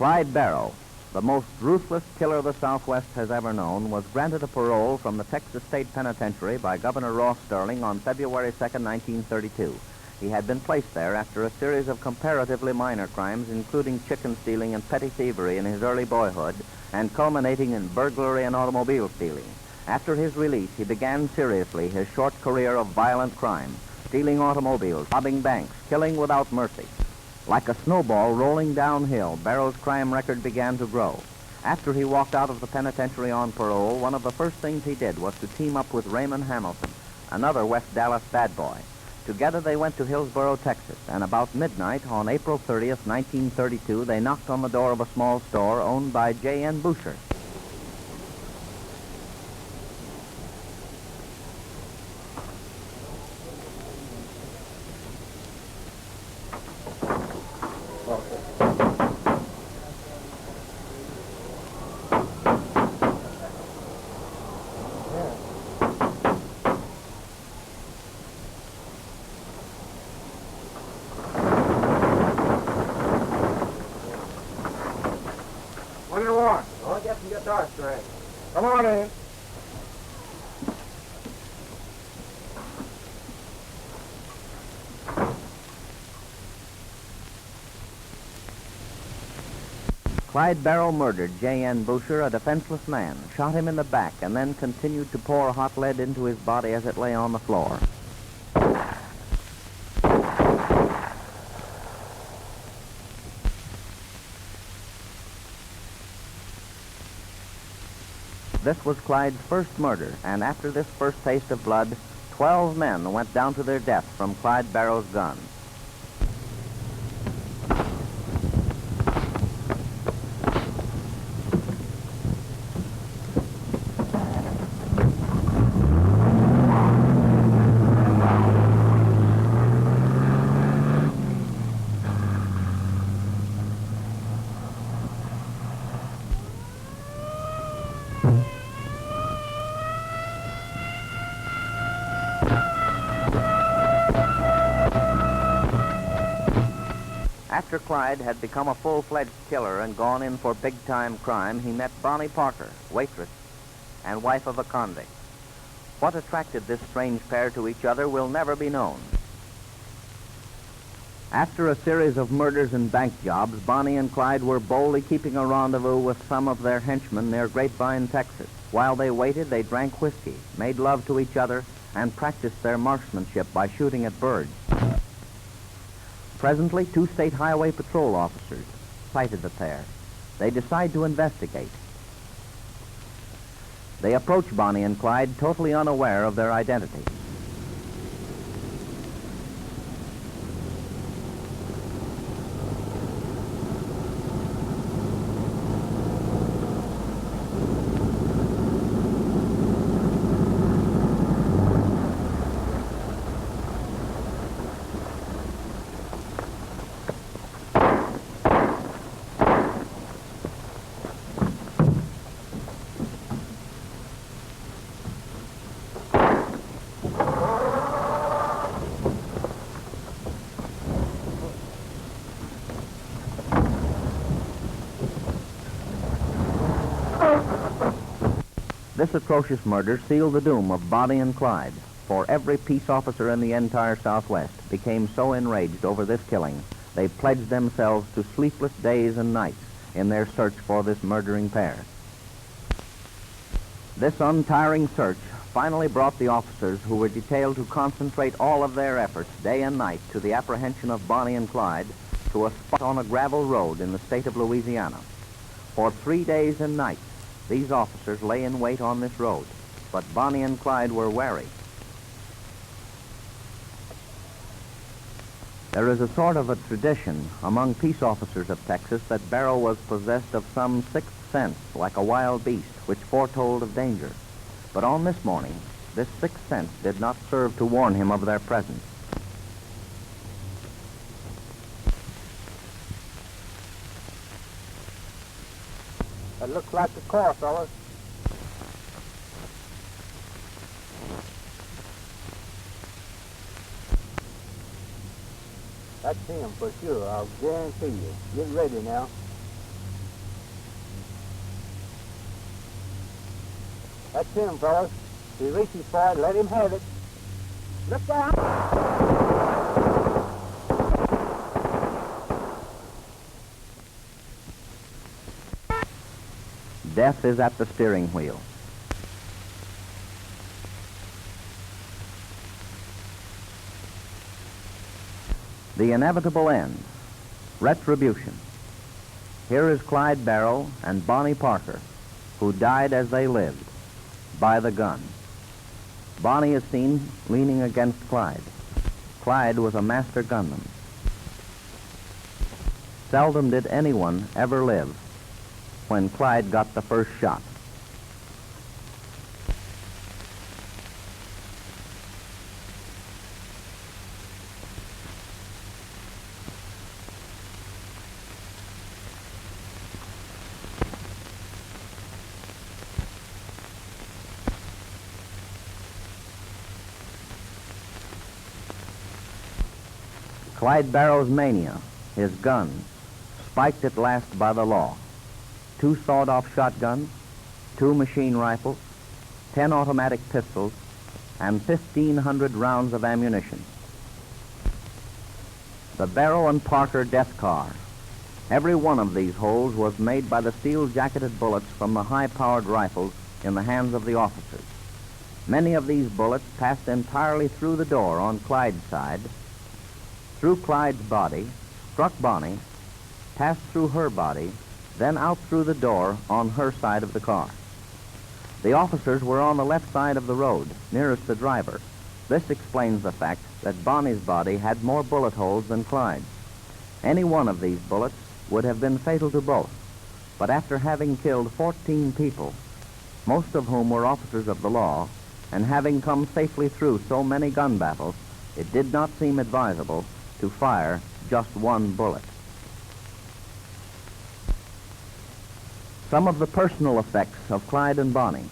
Clyde Barrow, the most ruthless killer the Southwest has ever known, was granted a parole from the Texas State Penitentiary by Governor Ross Sterling on February 2nd, 1932. He had been placed there after a series of comparatively minor crimes, including chicken stealing and petty thievery in his early boyhood, and culminating in burglary and automobile stealing. After his release, he began seriously his short career of violent crime, stealing automobiles, robbing banks, killing without mercy. Like a snowball rolling downhill, Barrow's crime record began to grow. After he walked out of the penitentiary on parole, one of the first things he did was to team up with Raymond Hamilton, another West Dallas bad boy. Together they went to Hillsboro, Texas, and about midnight on April 30th, 1932, they knocked on the door of a small store owned by J.N. Boucher. What do you want? I'll get some guitar strings. Come on in. Clyde Barrow murdered J.N. Boucher, a defenseless man, shot him in the back, and then continued to pour hot lead into his body as it lay on the floor. This was Clyde's first murder, and after this first taste of blood, 12 men went down to their death from Clyde Barrow's gun. After Clyde had become a full-fledged killer and gone in for big-time crime, he met Bonnie Parker, waitress and wife of a convict. What attracted this strange pair to each other will never be known. After a series of murders and bank jobs, Bonnie and Clyde were boldly keeping a rendezvous with some of their henchmen near Grapevine, Texas. While they waited, they drank whiskey, made love to each other, and practiced their marksmanship by shooting at birds. Presently, 2 state highway patrol officers sighted the pair. They decide to investigate. They approach Bonnie and Clyde totally unaware of their identity. This atrocious murder sealed the doom of Bonnie and Clyde, for every peace officer in the entire Southwest became so enraged over this killing, they pledged themselves to sleepless days and nights in their search for this murdering pair. This untiring search finally brought the officers who were detailed to concentrate all of their efforts day and night to the apprehension of Bonnie and Clyde to a spot on a gravel road in the state of Louisiana. For 3 days and nights, these officers lay in wait on this road, but Bonnie and Clyde were wary. There is a sort of a tradition among peace officers of Texas that Barrow was possessed of some sixth sense, like a wild beast, which foretold of danger. But on this morning, this sixth sense did not serve to warn him of their presence. That looks like the car, fellas. That's him for sure, I'll guarantee you. Get ready now. That's him, fellas. If he reaches for it, let him have it. Look out! Death is at the steering wheel. The inevitable end. Retribution. Here is Clyde Barrow and Bonnie Parker, who died as they lived, by the gun. Bonnie is seen leaning against Clyde. Clyde was a master gunman. Seldom did anyone ever live when Clyde got the first shot. Clyde Barrow's mania, his gun, spiked at last by the law. 2 sawed-off shotguns, 2 machine rifles, 10 automatic pistols, and 1,500 rounds of ammunition. The Barrow and Parker death car. Every one of these holes was made by the steel-jacketed bullets from the high-powered rifles in the hands of the officers. Many of these bullets passed entirely through the door on Clyde's side, through Clyde's body, struck Bonnie, passed through her body, then out through the door on her side of the car. The officers were on the left side of the road, nearest the driver. This explains the fact that Bonnie's body had more bullet holes than Clyde's. Any one of these bullets would have been fatal to both, but after having killed 14 people, most of whom were officers of the law, and having come safely through so many gun battles, it did not seem advisable to fire just one bullet. Some of the personal effects of Clyde and Bonnie.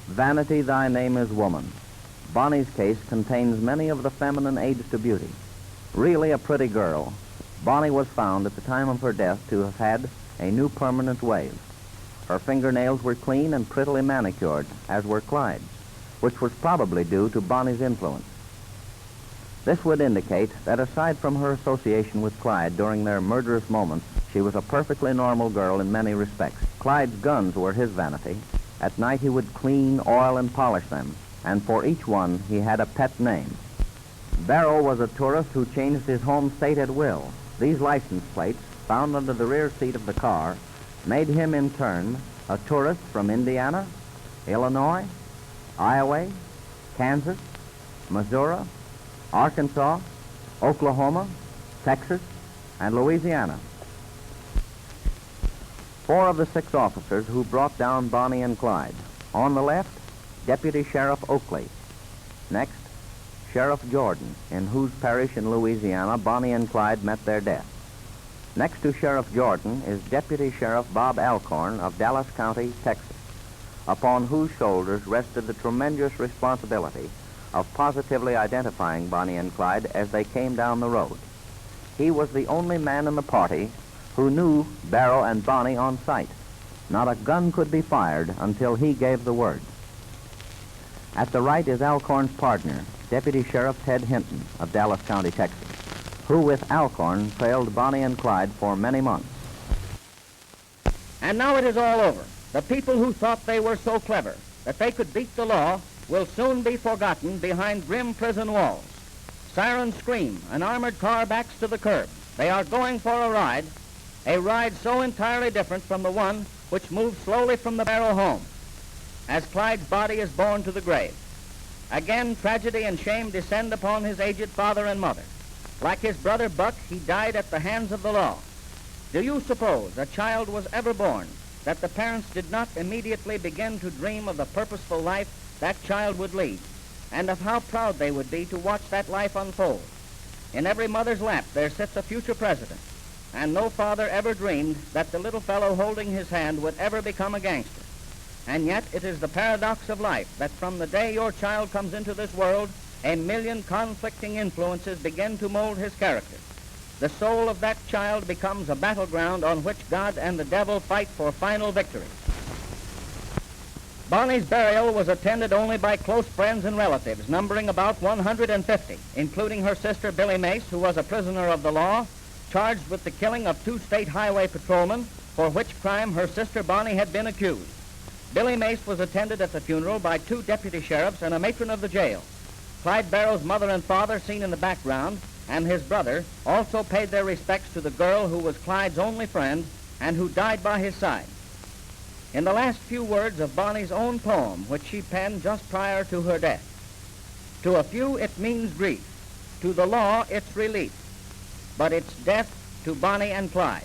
Vanity, thy name is woman. Bonnie's case contains many of the feminine aids to beauty. Really a pretty girl, Bonnie was found at the time of her death to have had a new permanent wave. Her fingernails were clean and prettily manicured, as were Clyde's, which was probably due to Bonnie's influence. This would indicate that aside from her association with Clyde during their murderous moments, she was a perfectly normal girl in many respects. Clyde's guns were his vanity. At night he would clean, oil, and polish them, and for each one he had a pet name. Barrow was a tourist who changed his home state at will. These license plates, found under the rear seat of the car, made him in turn a tourist from Indiana, Illinois, Iowa, Kansas, Missouri, Arkansas, Oklahoma, Texas, and Louisiana. 4 of the 6 officers who brought down Bonnie and Clyde. On the left, Deputy Sheriff Oakley. Next, Sheriff Jordan, in whose parish in Louisiana Bonnie and Clyde met their death. Next to Sheriff Jordan is Deputy Sheriff Bob Alcorn of Dallas County, Texas, upon whose shoulders rested the tremendous responsibility of positively identifying Bonnie and Clyde as they came down the road. He was the only man in the party who knew Barrow and Bonnie on sight. Not a gun could be fired until he gave the word. At the right is Alcorn's partner, Deputy Sheriff Ted Hinton of Dallas County, Texas, who with Alcorn trailed Bonnie and Clyde for many months. And now it is all over. The people who thought they were so clever that they could beat the law will soon be forgotten behind grim prison walls. Sirens scream, an armored car backs to the curb. They are going for a ride so entirely different from the one which moved slowly from the Barrow home, as Clyde's body is borne to the grave. Again, tragedy and shame descend upon his aged father and mother. Like his brother Buck, he died at the hands of the law. Do you suppose a child was ever born that the parents did not immediately begin to dream of the purposeful life that child would lead, and of how proud they would be to watch that life unfold? In every mother's lap there sits a future president, and no father ever dreamed that the little fellow holding his hand would ever become a gangster. And yet it is the paradox of life that from the day your child comes into this world, a million conflicting influences begin to mold his character. The soul of that child becomes a battleground on which God and the devil fight for final victory. Bonnie's burial was attended only by close friends and relatives, numbering about 150, including her sister Billy Mace, who was a prisoner of the law, charged with the killing of 2 state highway patrolmen, for which crime her sister Bonnie had been accused. Billy Mace was attended at the funeral by 2 deputy sheriffs and a matron of the jail. Clyde Barrow's mother and father, seen in the background, and his brother also paid their respects to the girl who was Clyde's only friend and who died by his side. In the last few words of Bonnie's own poem, which she penned just prior to her death, to a few it means grief, to the law it's relief, but it's death to Bonnie and Clyde.